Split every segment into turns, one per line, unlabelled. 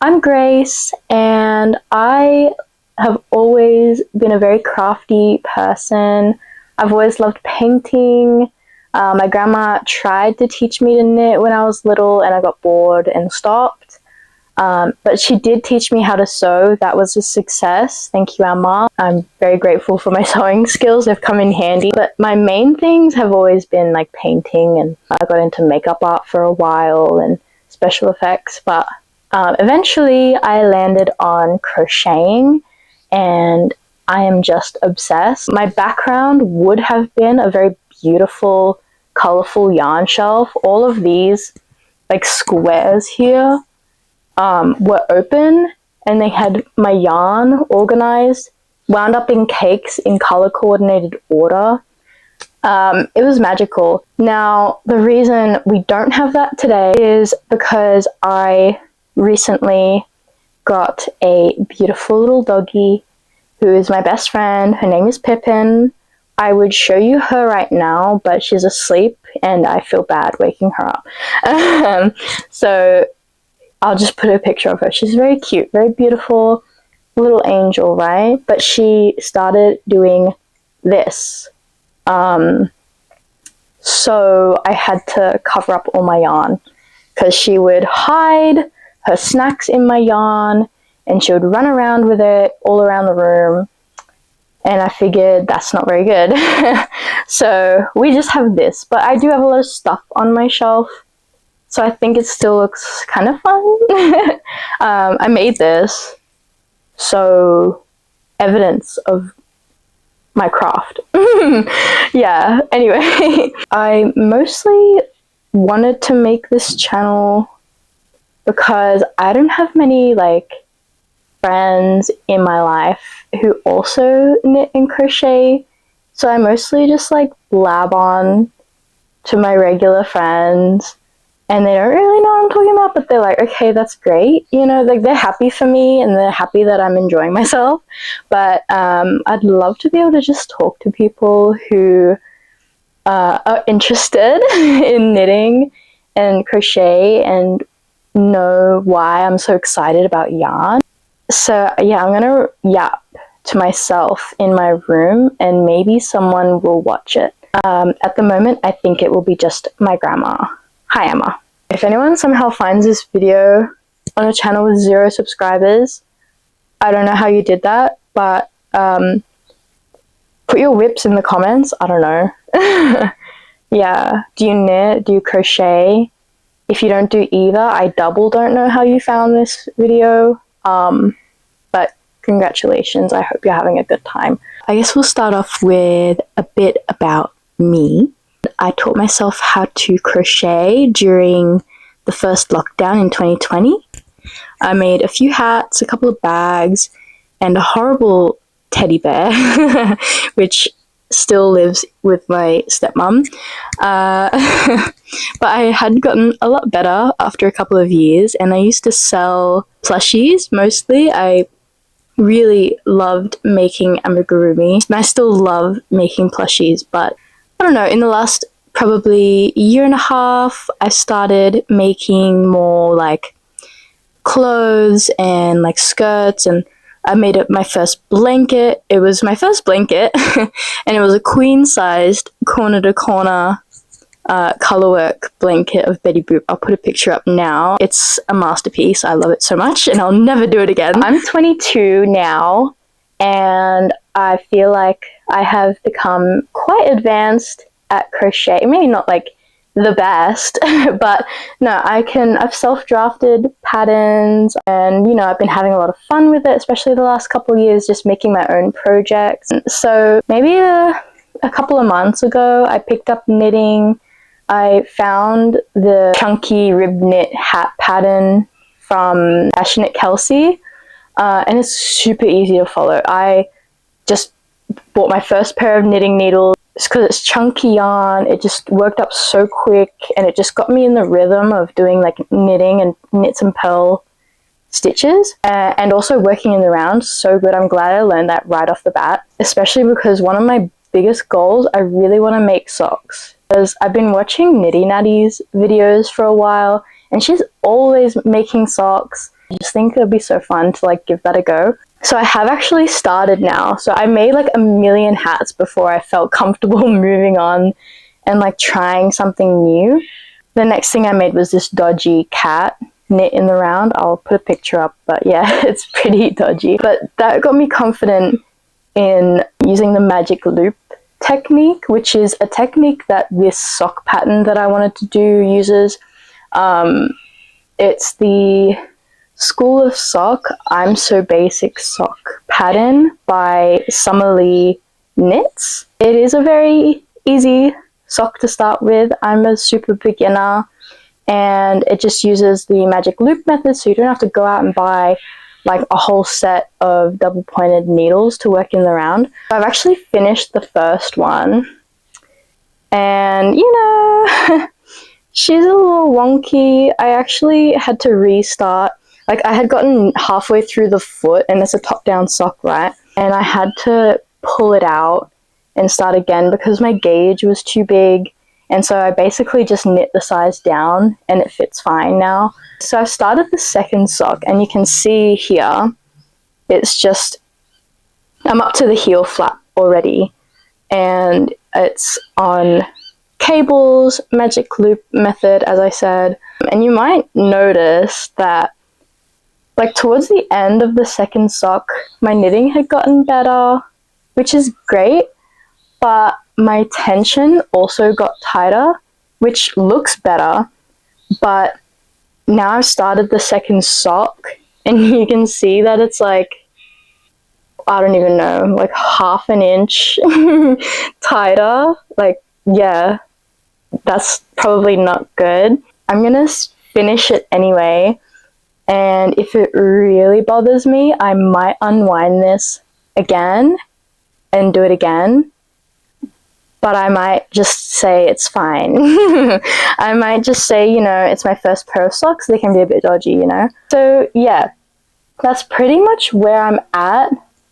I'm Grace, and I have always been a very crafty person. I've always loved painting. My grandma tried to teach me to knit when I was little, and I got bored and stopped. But she did teach me how to sew. That was a success. Thank you, Emma. I'm very grateful for my sewing skills. They've come in handy. But my main things have always been like painting, and I got into makeup art for a while and special effects. But eventually I landed on crocheting, and I am just obsessed. My background would have been a very beautiful, colorful yarn shelf. All of these like squares here were open, and they had my yarn organized, wound up in cakes in color coordinated order. It was magical. Now, the reason we don't have that today is because I recently got a beautiful little doggy who is my best friend. Her name is Pippin. I would show you her right now, but she's asleep and I feel bad waking her up. So I'll just put a picture of her. She's very cute, very beautiful little angel, right? But she started doing this. So I had to cover up all my yarn because she would hide her snacks in my yarn and she would run around with it all around the room. And I figured that's not very good. So we just have this, but I do have a lot of stuff on my shelf. So I think it still looks kind of fun. I made this, so evidence of my craft. Yeah, anyway. I mostly wanted to make this channel because I don't have many like friends in my life who also knit and crochet. So I mostly just like blab on to my regular friends. And they don't really know what I'm talking about, but they're like, okay, that's great. You know, like they're happy for me and they're happy that I'm enjoying myself. But I'd love to be able to just talk to people who are interested in knitting and crochet and know why I'm so excited about yarn. So yeah, I'm gonna yap to myself in my room and maybe someone will watch it. At the moment, I think it will be just my grandma. Hi, Emma. If anyone somehow finds this video on a channel with 0 subscribers, I don't know how you did that, but put your whips in the comments. I don't know. Yeah. Do you knit? Do you crochet? If you don't do either, I double don't know how you found this video. But congratulations. I hope you're having a good time. I guess we'll start off with a bit about me. I taught myself how to crochet during the first lockdown in 2020. I made a few hats, a couple of bags, and a horrible teddy bear, which still lives with my stepmom. But I had gotten a lot better after a couple of years, and I used to sell plushies mostly. I really loved making amigurumi, and I still love making plushies, but I don't know, in the last probably year and a half, I started making more like clothes and like skirts, and I made it my first blanket. It was my first blanket, and it was a queen-sized corner-to-corner colorwork blanket of Betty Boop. I'll put a picture up now. It's a masterpiece. I love it so much, and I'll never do it again. I'm 22 now, and I feel like I have become quite advanced at crochet. Maybe not like the best, but no, I've self-drafted patterns, and you know, I've been having a lot of fun with it, especially the last couple of years, just making my own projects. So maybe a couple of months ago, I picked up knitting. I found the chunky rib knit hat pattern from Passionate Kelsey, and it's super easy to follow. I just bought my first pair of knitting needles because it's chunky yarn. It just worked up so quick, and it just got me in the rhythm of doing like knitting and knits and purl stitches, and also working in the round. So good. I'm glad I learned that right off the bat, especially because one of my biggest goals, I really want to make socks, because I've been watching Knitty Natty's videos for a while, and she's always making socks, I just think it'd be so fun to like give that a go. So I have actually started now. So I made like a million hats before I felt comfortable moving on and like trying something new. The next thing I made was this dodgy cat knit in the round. I'll put a picture up, but yeah, it's pretty dodgy. But that got me confident in using the magic loop technique, which is a technique that this sock pattern that I wanted to do uses. It's the School of Sock I'm So Basic sock pattern by Summer Lee Knits. It is a very easy sock to start with. I'm a super beginner, and it just uses the magic loop method, so you don't have to go out and buy like a whole set of double pointed needles to work in the round. I've actually finished the first one, and you know, she's a little wonky. I actually had to restart. Like, I had gotten halfway through the foot, and it's a top-down sock, right? And I had to pull it out and start again because my gauge was too big. And so I basically just knit the size down, and it fits fine now. So I started the second sock, and you can see here, it's just, I'm up to the heel flap already. And it's on cables, magic loop method, as I said. And you might notice that like towards the end of the second sock, my knitting had gotten better, which is great, but my tension also got tighter, which looks better. But now I've started the second sock, and you can see that it's like, I don't even know, like half an inch tighter. Like, yeah, that's probably not good. I'm gonna finish it anyway. And if it really bothers me, I might unwind this again and do it again. But I might just say it's fine. I might just say, you know, it's my first pair of socks. They can be a bit dodgy, you know. So yeah, that's pretty much where I'm at.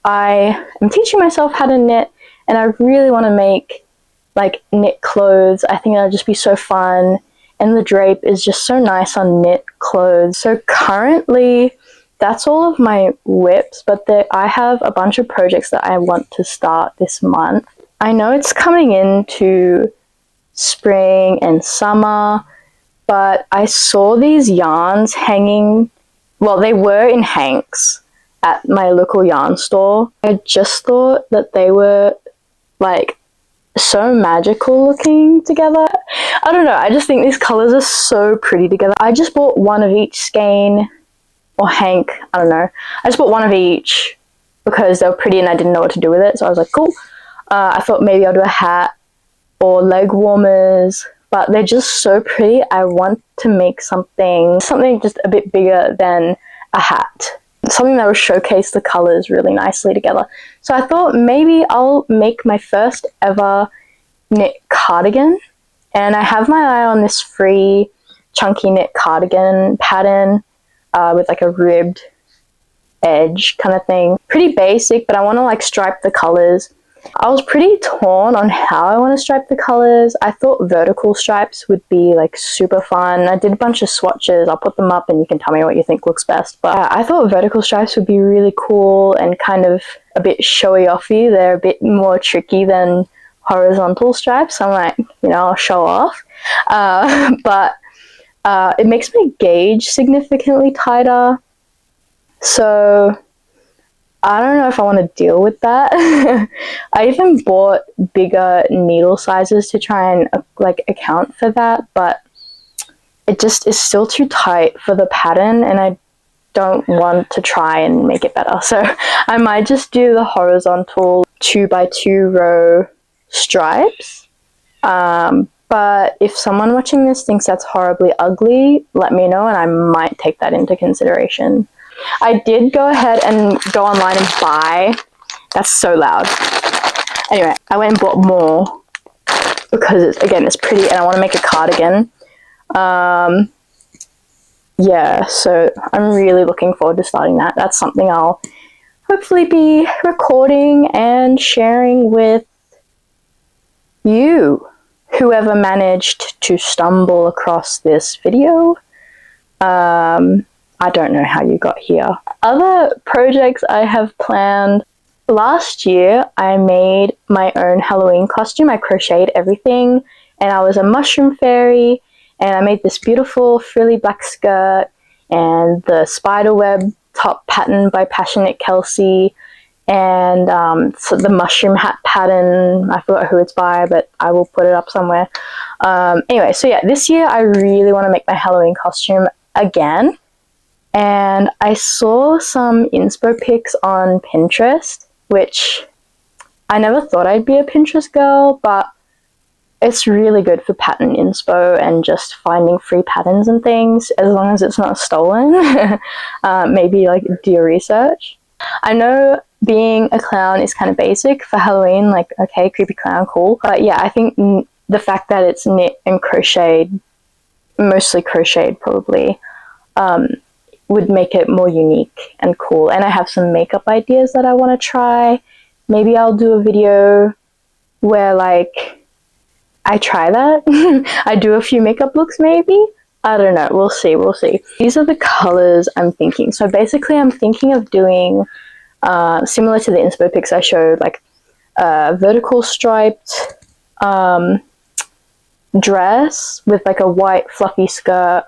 I am teaching myself how to knit, and I really want to make like knit clothes. I think that'll just be so fun. And the drape is just so nice on knit clothes. So currently, that's all of my whips, but I have a bunch of projects that I want to start this month. I know it's coming into spring and summer, but I saw these yarns hanging, well, they were in hanks at my local yarn store. I just thought that they were like so magical looking together. I don't know, I just think these colors are so pretty together. I just bought one of each skein or hank, I don't know. I just bought one of each because they were pretty and I didn't know what to do with it, so I was like, cool. I thought maybe I'll do a hat or leg warmers, but they're just so pretty. I want to make something just a bit bigger than a hat. Something that will showcase the colors really nicely together. So I thought maybe I'll make my first ever knit cardigan. And I have my eye on this free chunky knit cardigan pattern with like a ribbed edge kind of thing. Pretty basic, but I want to like stripe the colors. I was pretty torn on how I want to stripe the colors. I thought vertical stripes would be like super fun. I did a bunch of swatches. I'll put them up and you can tell me what you think looks best. But I thought vertical stripes would be really cool and kind of a bit showy-offy. They're a bit more tricky than horizontal stripes. I'm like, you know, I'll show off. But it makes my gauge significantly tighter. So I don't know if I want to deal with that. I even bought bigger needle sizes to try and like account for that, but it just is still too tight for the pattern and I don't want to try and make it better. So I might just do the horizontal 2x2 row stripes. But if someone watching this thinks that's horribly ugly, let me know and I might take that into consideration. I did go ahead and go online and buy, that's so loud. Anyway, I went and bought more because it's pretty and I want to make a cardigan. Yeah, so I'm really looking forward to starting that. That's something I'll hopefully be recording and sharing with you, whoever managed to stumble across this video. I don't know how you got here. Other projects I have planned. Last year, I made my own Halloween costume. I crocheted everything, and I was a mushroom fairy, and I made this beautiful frilly black skirt and the spiderweb top pattern by Passionate Kelsey, and so the mushroom hat pattern. I forgot who it's by, but I will put it up somewhere. Anyway, so yeah, this year I really want to make my Halloween costume again, and I saw some inspo pics on Pinterest, which I never thought I'd be a Pinterest girl, but it's really good for pattern inspo and just finding free patterns and things, as long as it's not stolen. Maybe like do your research. I know being a clown is kind of basic for Halloween, like, okay, creepy clown, cool. But yeah, I think the fact that it's knit and crocheted, mostly crocheted probably, would make it more unique and cool. And I have some makeup ideas that I want to try. Maybe I'll do a video where like I try that. I do a few makeup looks maybe. I don't know. We'll see. These are the colors I'm thinking. So basically I'm thinking of doing similar to the inspo pics I showed, like a vertical striped dress with like a white fluffy skirt,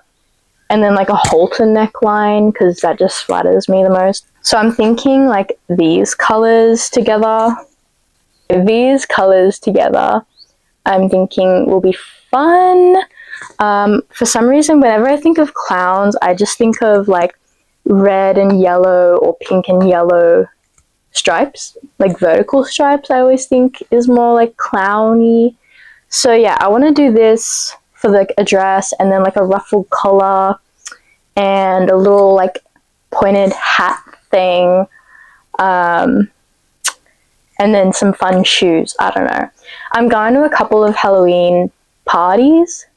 and then like a halter neckline, because that just flatters me the most. So I'm thinking like these colors together, I'm thinking will be fun. For some reason, whenever I think of clowns, I just think of like red and yellow or pink and yellow stripes, like vertical stripes. I always think is more like clowny. So yeah, I want to do this for like a dress, and then like a ruffled collar and a little like pointed hat thing, and then some fun shoes. I don't know. I'm going to a couple of Halloween parties,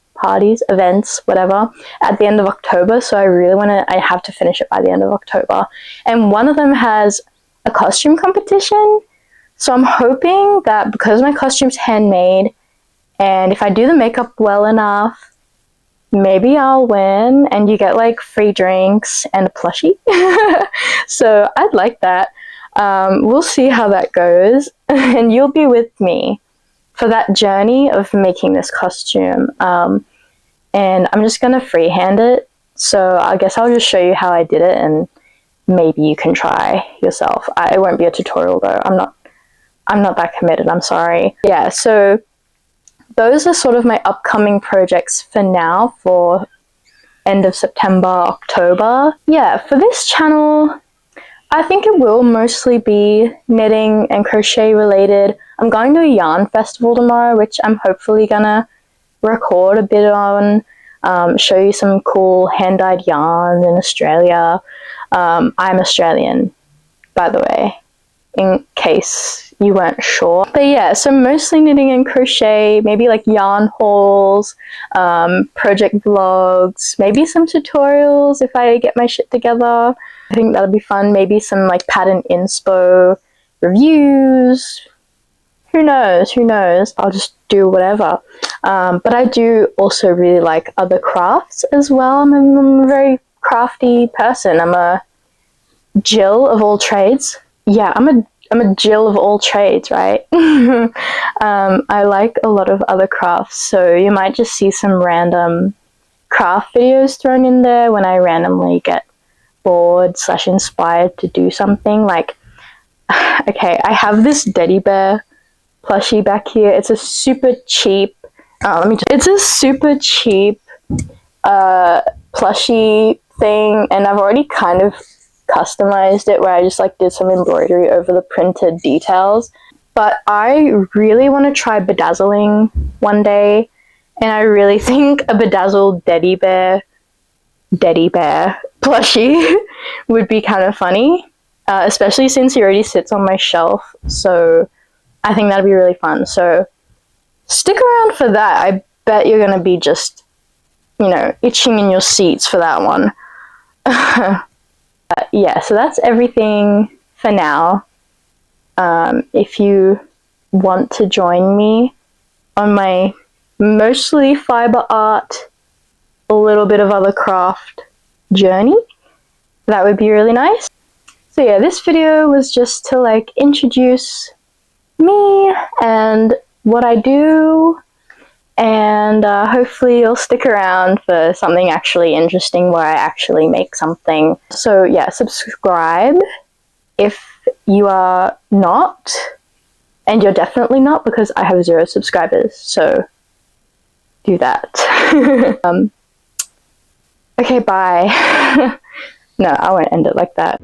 events, whatever, at the end of October, so I have to finish it by the end of October. And one of them has a costume competition, so I'm hoping that because my costume's handmade, and if I do the makeup well enough, maybe I'll win, and you get like free drinks and a plushie. So I'd like that. We'll see how that goes, and you'll be with me for that journey of making this costume. And I'm just gonna freehand it, so I guess I'll just show you how I did it, and maybe you can try yourself. It won't be a tutorial though. I'm not that committed, I'm sorry. Yeah, so those are sort of my upcoming projects for now, for end of September, October. Yeah, for this channel, I think it will mostly be knitting and crochet related. I'm going to a yarn festival tomorrow, which I'm hopefully gonna record a bit on, show you some cool hand-dyed yarns in Australia. I'm Australian, by the way, in case you weren't sure. But yeah, so mostly knitting and crochet, maybe like yarn hauls, project vlogs, maybe some tutorials if I get my shit together. I think that'll be fun. Maybe some like pattern inspo reviews. Who knows? I'll just do whatever. But I do also really like other crafts as well. I'm a very crafty person. I'm a Jill of all trades. Yeah, I'm a Jill of all trades, right? I like a lot of other crafts, so you might just see some random craft videos thrown in there when I randomly get bored / inspired to do something. Like, okay, I have this teddy bear plushie back here. It's a super cheap it's a super cheap plushie thing, and I've already kind of customized it where I just like did some embroidery over the printed details. But I really want to try bedazzling one day, and I really think a bedazzled teddy bear plushie would be kind of funny, especially since he already sits on my shelf. So I think that'd be really fun. So stick around for that. I bet you're gonna be just, itching in your seats for that one. Yeah, so that's everything for now. If you want to join me on my mostly fiber art, a little bit of other craft journey, that would be really nice. So yeah, this video was just to like introduce me and what I do, and hopefully you'll stick around for something actually interesting where I actually make something. So yeah, subscribe if you are not, and you're definitely not because I have 0 subscribers, so do that. Okay, bye. No, I won't end it like that.